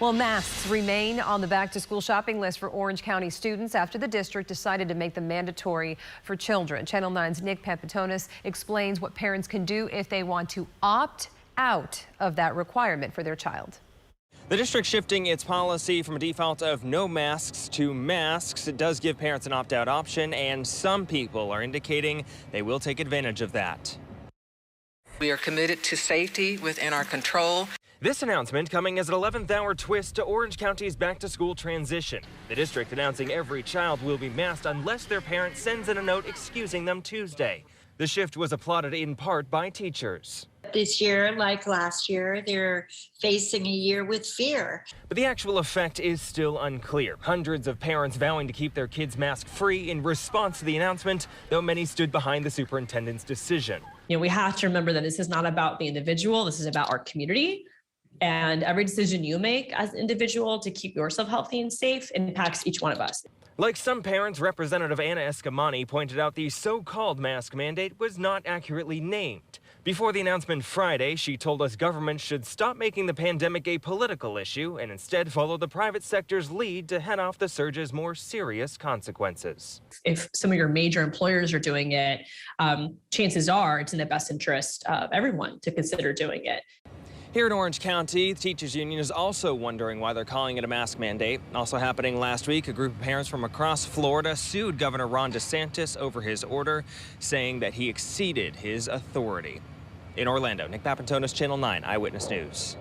Well, masks remain on the back-to-school shopping list for Orange County students after the district decided to make them mandatory for children. Channel 9's Nick Pampatonis explains what parents can do if they want to opt out of that requirement for their child. The district shifting its policy from a default of no masks to masks. It does give parents an opt-out option, and some people are indicating they will take advantage of that. We are committed to safety within our control. This announcement coming as an 11th hour twist to Orange County's back-to-school transition. The district announcing every child will be masked unless their parent sends in a note excusing them Tuesday. The shift was applauded in part by teachers. This year, like last year, they're facing a year with fear. But the actual effect is still unclear. Hundreds of parents vowing to keep their kids mask-free in response to the announcement, though many stood behind the superintendent's decision. You know, we have to remember that this is not about the individual. This is about our community. And every decision you make as an individual to keep yourself healthy and safe impacts each one of us. Like some parents, Representative Anna Escamani pointed out the so-called mask mandate was not accurately named. Before the announcement Friday, she told us government should stop making the pandemic a political issue and instead follow the private sector's lead to head off the surge's more serious consequences. If some of your major employers are doing it, chances are it's in the best interest of everyone to consider doing it. Here in Orange County, the teachers union is also wondering why they're calling it a mask mandate. Also happening last week, a group of parents from across Florida sued Governor Ron DeSantis over his order, saying that he exceeded his authority. In Orlando, Nick Papantonis, Channel 9 Eyewitness News.